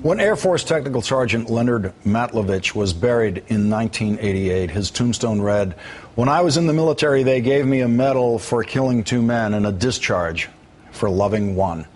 When Air Force Technical Sergeant Leonard Matlovich was buried in 1988, his tombstone read, "When I was in the military, they gave me a medal for killing 2 men and a discharge for loving 1."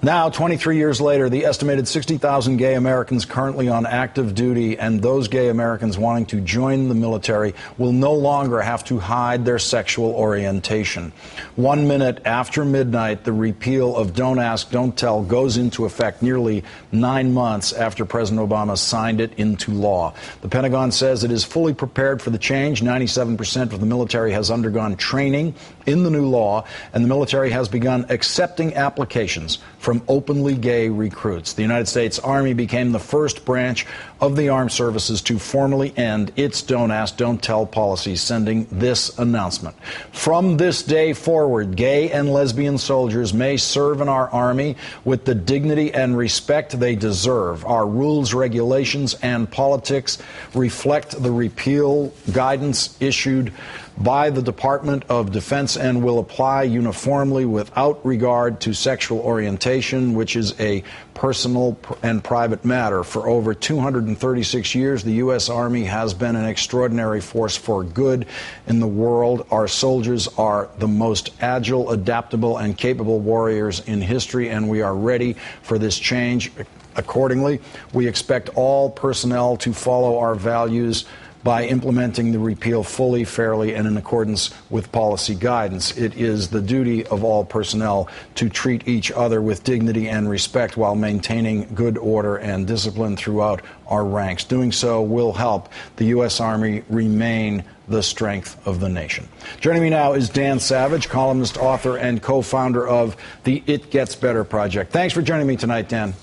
Now, 23 years later, the estimated 60,000 gay Americans currently on active duty and those gay Americans wanting to join the military will no longer have to hide their sexual orientation. 1 minute after midnight, the repeal of Don't Ask, Don't Tell goes into effect nearly 9 months after President Obama signed it into law. The Pentagon says it is fully prepared for the change. 97% of the military has undergone training in the new law, and the military has begun accepting applications from openly gay recruits. The United States Army became the first branch of the armed services to formally end its Don't Ask, Don't Tell policy, sending this announcement. From this day forward, gay and lesbian soldiers may serve in our Army with the dignity and respect they deserve. Our rules, regulations, and politics reflect the repeal guidance issued by the Department of Defense and will apply uniformly without regard to sexual orientation, which is a personal and private matter. For over 236 years, the U.S. Army has been an extraordinary force for good in the world. Our soldiers are the most agile, adaptable, and capable warriors in history, and we are ready for this change. Accordingly, we expect all personnel to follow our values by implementing the repeal fully, fairly, and in accordance with policy guidance. It is the duty of all personnel to treat each other with dignity and respect while maintaining good order and discipline throughout our ranks. Doing so will help the U.S. Army remain the strength of the nation. Joining me now is Dan Savage, columnist, author, and co-founder of the It Gets Better Project. Thanks for joining me tonight, Dan.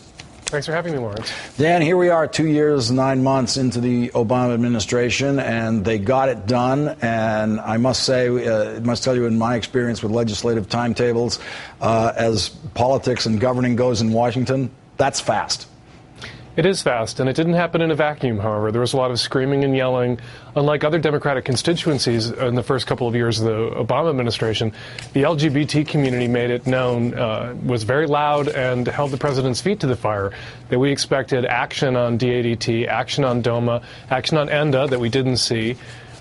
Thanks for having me, Lawrence. Dan, here we are 2 years, 9 months into the Obama administration, and they got it done. And I must say, must tell you, in my experience with legislative timetables, as politics and governing goes in Washington, that's fast. It is fast, and it didn't happen in a vacuum, however. There was a lot of screaming and yelling. Unlike other Democratic constituencies in the first couple of years of the Obama administration, the LGBT community made it known, was very loud, and held the president's feet to the fire, that we expected action on DADT, action on DOMA, action on ENDA that we didn't see,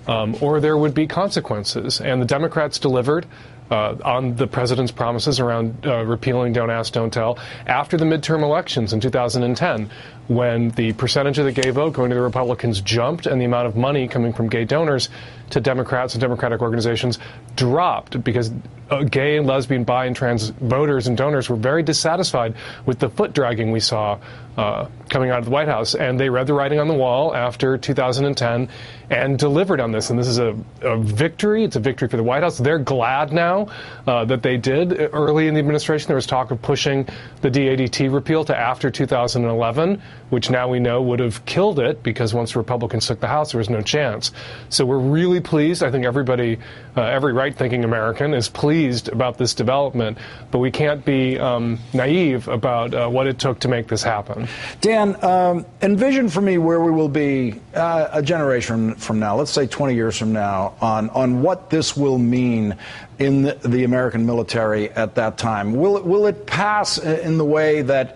or there would be consequences. And the Democrats delivered on the president's promises around repealing Don't Ask, Don't Tell after the midterm elections in 2010, when the percentage of the gay vote going to the Republicans jumped and the amount of money coming from gay donors to Democrats and Democratic organizations dropped, because gay and lesbian, bi and trans voters and donors were very dissatisfied with the foot dragging we saw coming out of the White House. And they read the writing on the wall after 2010 and delivered on this. And this is a victory. It's a victory for the White House. They're glad now that they did. Early in the administration, there was talk of pushing the DADT repeal to after 2011, which now we know would have killed it, because once the Republicans took the House, there was no chance. So we're really pleased. I think everybody, every right-thinking American is pleased about this development, but we can't be naive about what it took to make this happen. Dan, envision for me where we will be a generation from now, let's say 20 years from now, on what this will mean in the American military at that time. Will it pass in the way that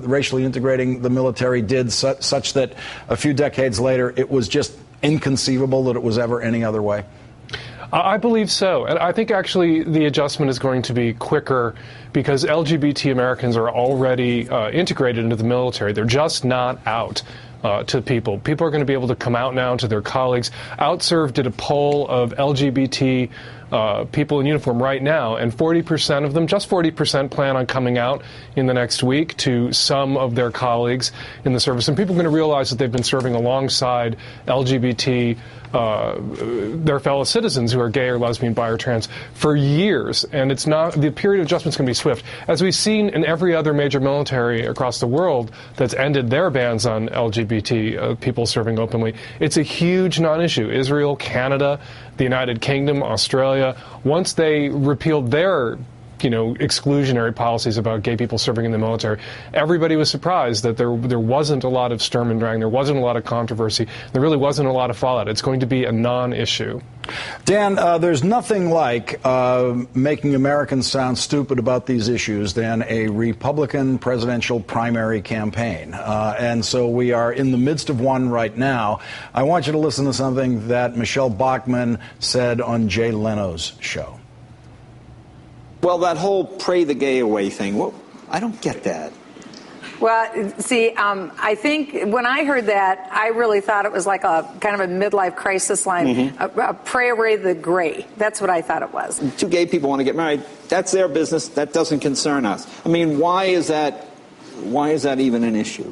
racially integrating the military did, such that a few decades later it was just inconceivable that it was ever any other way? I believe so. And I think actually the adjustment is going to be quicker, because LGBT Americans are already integrated into the military. They're just not out to people. People are going to be able to come out now to their colleagues. OutServe did a poll of LGBT people in uniform right now, and 40% of them, just 40%, plan on coming out in the next week to some of their colleagues in the service. And people are going to realize that they've been serving alongside LGBT, their fellow citizens who are gay or lesbian, bi or trans for years. And it's not, the period of adjustment is going to be swift. As we've seen in every other major military across the world that's ended their bans on LGBT people serving openly, it's a huge non-issue. Israel, Canada, the United Kingdom, Australia, once they repealed their exclusionary policies about gay people serving in the military. Everybody was surprised that there wasn't a lot of Sturm und Drang, there wasn't a lot of controversy, there really wasn't a lot of fallout. It's going to be a non-issue. Dan, there's nothing like making Americans sound stupid about these issues than a Republican presidential primary campaign. And so we are in the midst of one right now. I want you to listen to something that Michelle Bachmann said on Jay Leno's show. Well, that whole pray the gay away thing, well, I don't get that. Well, see, I think when I heard that, I really thought it was like a kind of a midlife crisis line, a pray away the gray. That's what I thought it was. Two gay people want to get married. That's their business. That doesn't concern us. I mean, why is that even an issue?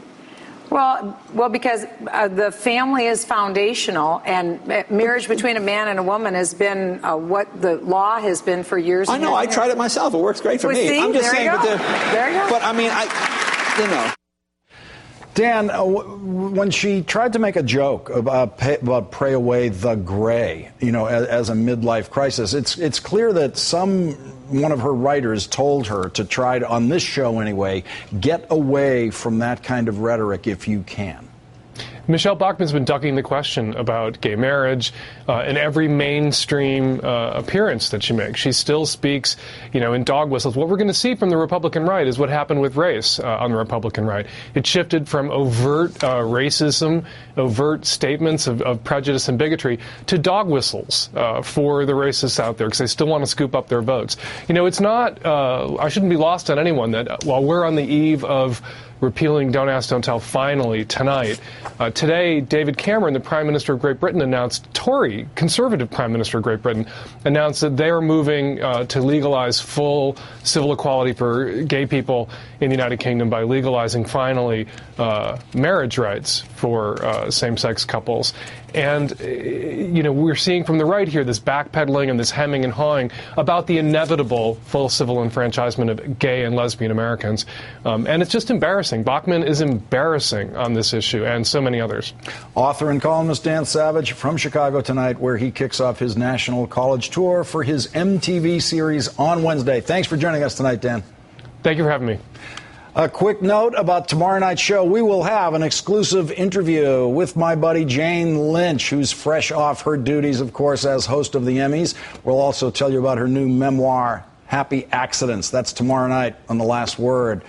Well, because the family is foundational, and marriage between a man and a woman has been what the law has been for years. I know. I tried it myself. It works great for me. See, I'm just saying. There you go. But I mean, Dan, when she tried to make a joke about pray away the gray, as a midlife crisis, it's clear that one of her writers told her to try to, on this show anyway, get away from that kind of rhetoric if you can. Michelle Bachmann's been ducking the question about gay marriage in every mainstream appearance that she makes. She still speaks, in dog whistles. What we're going to see from the Republican right is what happened with race on the Republican right. It shifted from overt racism, overt statements of prejudice and bigotry to dog whistles for the racists out there because they still want to scoop up their votes. It's not, I shouldn't be lost on anyone that while we're on the eve of repealing Don't Ask, Don't Tell finally tonight. Today, David Cameron, the Prime Minister of Great Britain, Tory, conservative Prime Minister of Great Britain, announced that they are moving to legalize full civil equality for gay people in the United Kingdom by legalizing finally marriage rights for same-sex couples. And, we're seeing from the right here this backpedaling and this hemming and hawing about the inevitable full civil enfranchisement of gay and lesbian Americans. And it's just embarrassing. Bachmann is embarrassing on this issue and so many others. Author and columnist Dan Savage from Chicago tonight, where he kicks off his national college tour for his MTV series on Wednesday. Thanks for joining us tonight, Dan. Thank you for having me. A quick note about tomorrow night's show. We will have an exclusive interview with my buddy Jane Lynch, who's fresh off her duties, of course, as host of the Emmys. We'll also tell you about her new memoir, Happy Accidents. That's tomorrow night on The Last Word.